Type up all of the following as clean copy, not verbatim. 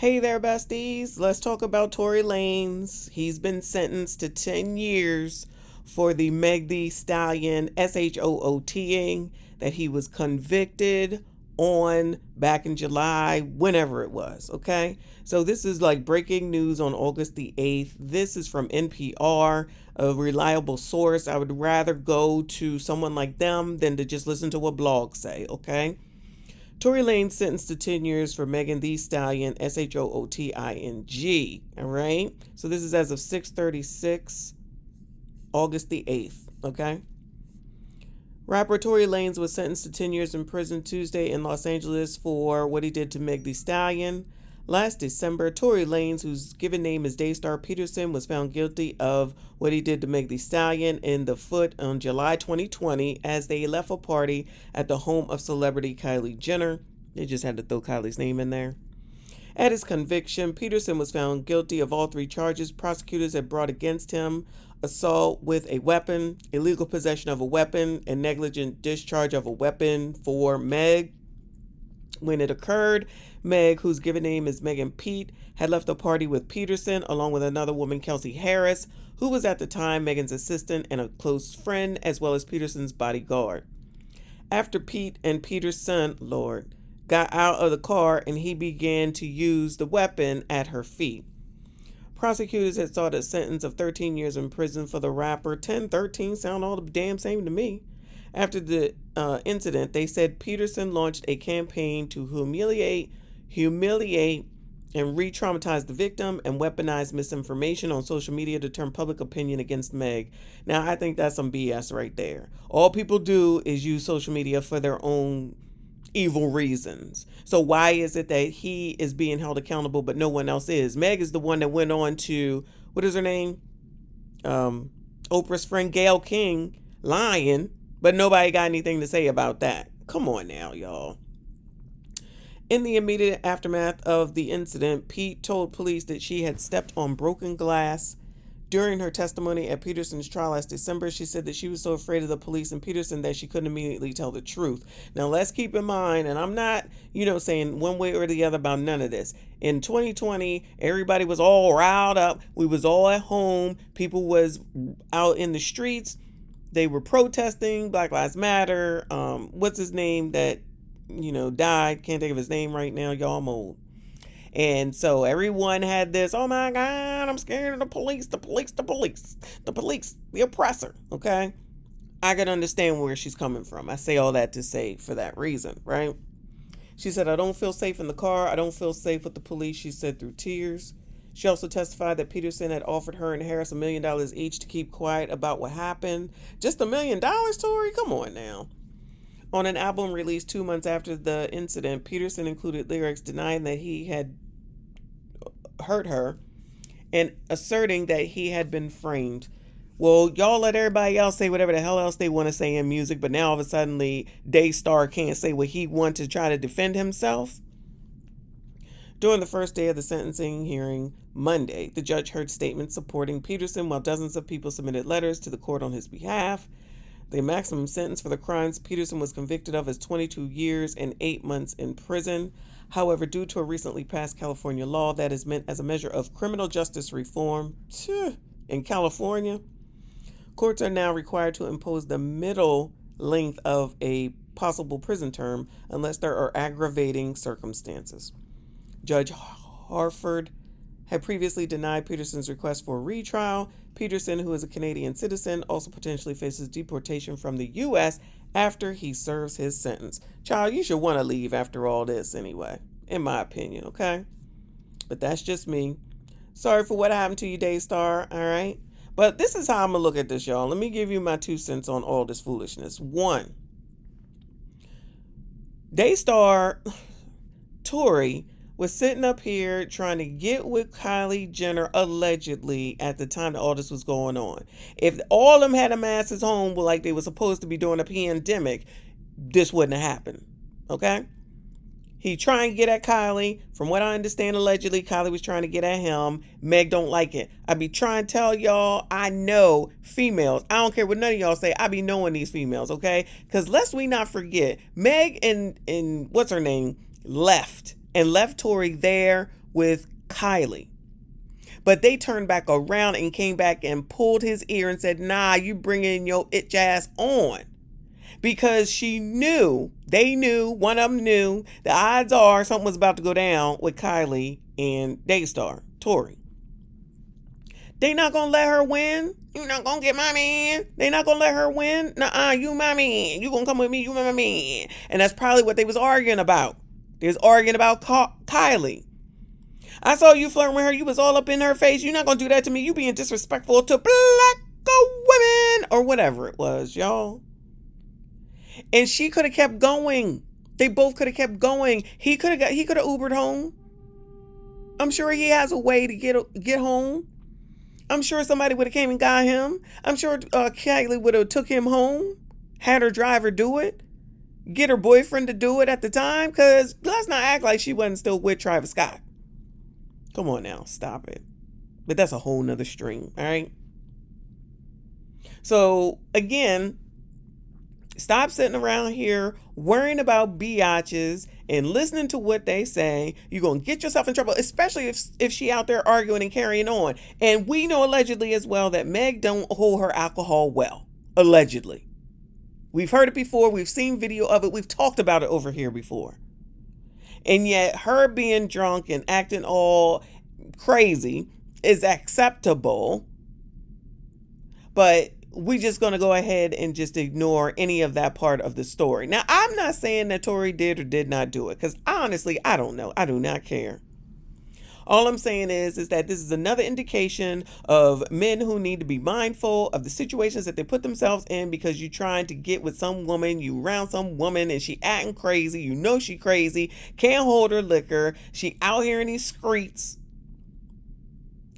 Hey there, besties. Let's talk about Tory Lanez. He's been sentenced to 10 years for the Meg The Stallion SHOOTing that he was convicted on back in July, whenever it was, okay? So this is like breaking news on August the 8th. This is from NPR, a reliable source. I would rather go to someone like them than to just listen to what blogs say, okay? Tory Lanez sentenced to 10 years for Megan The Stallion, SHOOTING. All right. So this is as of 6:36, August the 8th. Okay. Rapper Tory Lanez was sentenced to 10 years in prison Tuesday in Los Angeles for what he did to Meg The Stallion. Last December, Tory Lanez, whose given name is Daystar Peterson, was found guilty of what he did to Meg The Stallion in the foot on July 2020 as they left a party at the home of celebrity Kylie Jenner. They just had to throw Kylie's name in there. At his conviction, Peterson was found guilty of all three charges prosecutors had brought against him: assault with a weapon, illegal possession of a weapon, and negligent discharge of a weapon for Meg. When it occurred, Meg, whose given name is Megan Pete, had left the party with Peterson along with another woman, Kelsey Harris, who was at the time Megan's assistant and a close friend, as well as Peterson's bodyguard. After Pete and Peterson, got out of the car and he began to use the weapon at her feet. Prosecutors had sought a sentence of 13 years in prison for the rapper. 10, 13 sound all the damn same to me. After the incident, they said Peterson launched a campaign to humiliate, and re-traumatize the victim and weaponize misinformation on social media to turn public opinion against Meg. Now, I think that's some BS right there. All people do is use social media for their own evil reasons. So why is it that he is being held accountable but no one else is? Meg is the one that went on to, what is her name? Oprah's friend Gayle King lying, but nobody got anything to say about that. Come on now, y'all. In the immediate aftermath of the incident, Pete told police that she had stepped on broken glass. During her testimony at Peterson's trial last December, she said that she was so afraid of the police and Peterson that she couldn't immediately tell the truth. Now, let's keep in mind, and I'm not, saying one way or the other about none of this. In 2020, everybody was all riled up. We was all at home. People was out in the streets. They were protesting Black Lives Matter. What's his name that, died? Can't think of his name right now. Y'all, I'm old. And so everyone had this, oh my God, I'm scared of the police, the oppressor, okay? I can understand where she's coming from. I say all that to say for that reason, right? She said, I don't feel safe in the car. I don't feel safe with the police, she said through tears. She also testified that Peterson had offered her and Harris $1 million each to keep quiet about what happened. Just $1 million, Tory? Come on now. On an album released 2 months after the incident, Peterson included lyrics denying that he had hurt her and asserting that he had been framed. Well, y'all let everybody else say whatever the hell else they want to say in music, but now all of a sudden Daystar can't say what he wants to try to defend himself. During the first day of the sentencing hearing, Monday, the judge heard statements supporting Peterson while dozens of people submitted letters to the court on his behalf. The maximum sentence for the crimes Peterson was convicted of is 22 years and 8 months in prison. However, due to a recently passed California law that is meant as a measure of criminal justice reform in California, courts are now required to impose the middle length of a possible prison term unless there are aggravating circumstances. Judge Harford had previously denied Peterson's request for a retrial. Peterson, who is a Canadian citizen, also potentially faces deportation from the U.S. after he serves his sentence. Child, you should want to leave after all this anyway, in my opinion, okay? But that's just me. Sorry for what happened to you, Daystar, all right? But this is how I'm going to look at this, y'all. Let me give you my 2 cents on all this foolishness. 1, Daystar, Tory, was sitting up here trying to get with Kylie Jenner allegedly at the time that all this was going on. If all of them had them asses home like they were supposed to be during a pandemic, this wouldn't have happened. Okay? He trying to get at Kylie. From what I understand, allegedly, Kylie was trying to get at him. Meg don't like it. I be trying to tell y'all, I know females. I don't care what none of y'all say. I be knowing these females, okay? Because lest we not forget, Meg and what's her name left Tory there with Kylie. But they turned back around and came back and pulled his ear and said, nah, you bringing your itch ass on. Because they knew, one of them knew, the odds are something was about to go down with Kylie and Daystar, Tory. They not going to let her win. You not going to get my man. They not going to let her win. Nuh-uh, you my man. You going to come with me, you my man. And that's probably what they was arguing about. They was arguing about Kylie. I saw you flirting with her. You was all up in her face. You're not going to do that to me. You being disrespectful to black women. Or whatever it was, y'all. And she could have kept going. They both could have kept going. He could have Ubered home. I'm sure he has a way to get home. I'm sure somebody would have came and got him. I'm sure Kylie would have took him home, had her driver do it, get her boyfriend to do it at the time. Because let's not act like she wasn't still with Travis Scott. Come on now, stop it. But that's a whole nother stream, all right? So again, stop sitting around here worrying about biatches and listening to what they say. You're going to get yourself in trouble, especially if she out there arguing and carrying on. And we know allegedly as well that Meg don't hold her alcohol well. Allegedly. We've heard it before. We've seen video of it. We've talked about it over here before. And yet her being drunk and acting all crazy is acceptable. But we just going to go ahead and just ignore any of that part of the story. Now, I'm not saying that Tory did or did not do it, because honestly, I don't know. I do not care. All I'm saying is that this is another indication of men who need to be mindful of the situations that they put themselves in, because you're trying to get with some woman, you around some woman and she acting crazy. You know she crazy, can't hold her liquor. She out here in these streets.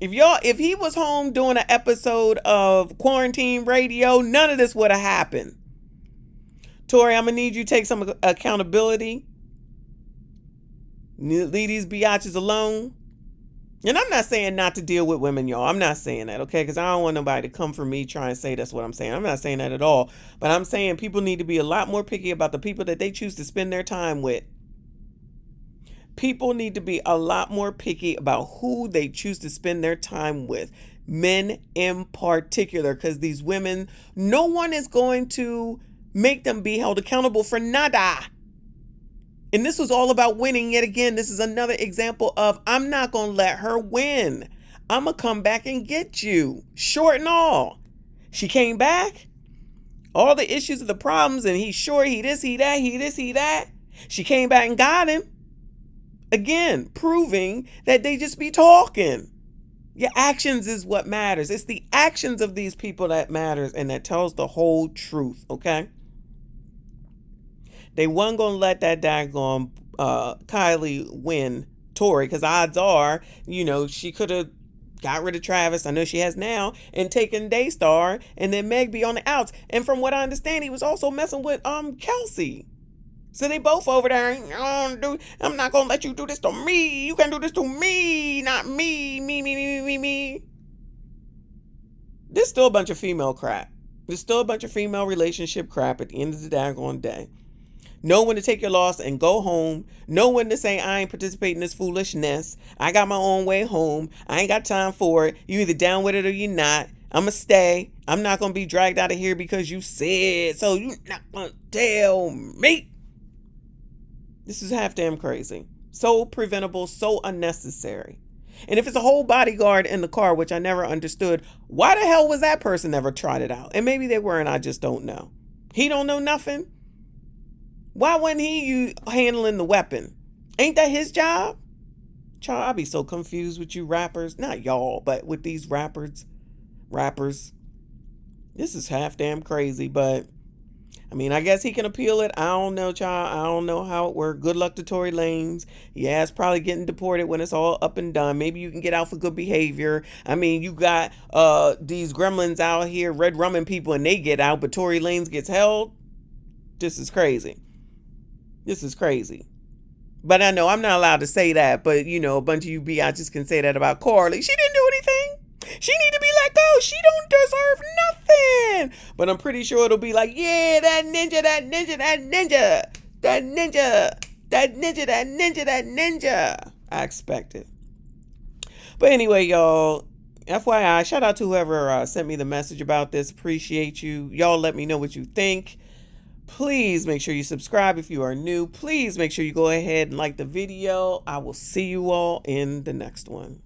If he was home doing an episode of Quarantine Radio, none of this would have happened. Tory, I'm going to need you to take some accountability. Leave these biatches alone. And I'm not saying not to deal with women, y'all. I'm not saying that, okay? Because I don't want nobody to come for me trying to say that's what I'm saying. I'm not saying that at all. But I'm saying people need to be a lot more picky about the people that they choose to spend their time with. People need to be a lot more picky about who they choose to spend their time with. Men in particular, because these women, no one is going to make them be held accountable for nada. And this was all about winning yet again. This is another example of, I'm not going to let her win. I'm going to come back and get you. Short and all. She came back. All the issues of the problems, and he's short, he this, he that, he this, he that. She came back and got him. Again, proving that they just be talking. Your actions is what matters. It's the actions of these people that matters and that tells the whole truth, okay? They weren't going to let that daggone Kylie win Tory, because odds are, she could have got rid of Travis. I know she has now, and taken Daystar, and then Meg be on the outs. And from what I understand, he was also messing with Kelsey. So they both over there, I'm not going to let you do this to me. You can do this to me, not me. Me. There's still a bunch of female crap. There's still a bunch of female relationship crap at the end of the daggone day. Know when to take your loss and go home. Know when to say, I ain't participating in this foolishness. I got my own way home. I ain't got time for it. You either down with it or you're not. I'm going to stay. I'm not going to be dragged out of here because you said so. You're not going to tell me. This is half damn crazy. So preventable, so unnecessary. And if it's a whole bodyguard in the car, which I never understood, why the hell was that person never tried it out? And maybe they were, and I just don't know. He don't know nothing. Why wasn't he handling the weapon? Ain't that his job? Child, I'll be so confused with you rappers. Not y'all, but with these rappers. This is half damn crazy, but I guess he can appeal it. I don't know, child. I don't know how it works. Good luck to Tory Lanez. Yeah, it's probably getting deported when it's all up and done. Maybe you can get out for good behavior. You got these gremlins out here, red rumming people, and they get out, but Tory Lanez gets held. This is crazy. But I know I'm not allowed to say that, but a bunch of you biatches can say that about Carly. She didn't do anything. She need to be let go. She don't deserve nothing. But I'm pretty sure it'll be like, yeah, that ninja. I expect it. But anyway, y'all, FYI, shout out to whoever sent me the message about this. Appreciate you. Y'all let me know what you think. Please make sure you subscribe if you are new. Please make sure you go ahead and like the video. I will see you all in the next one.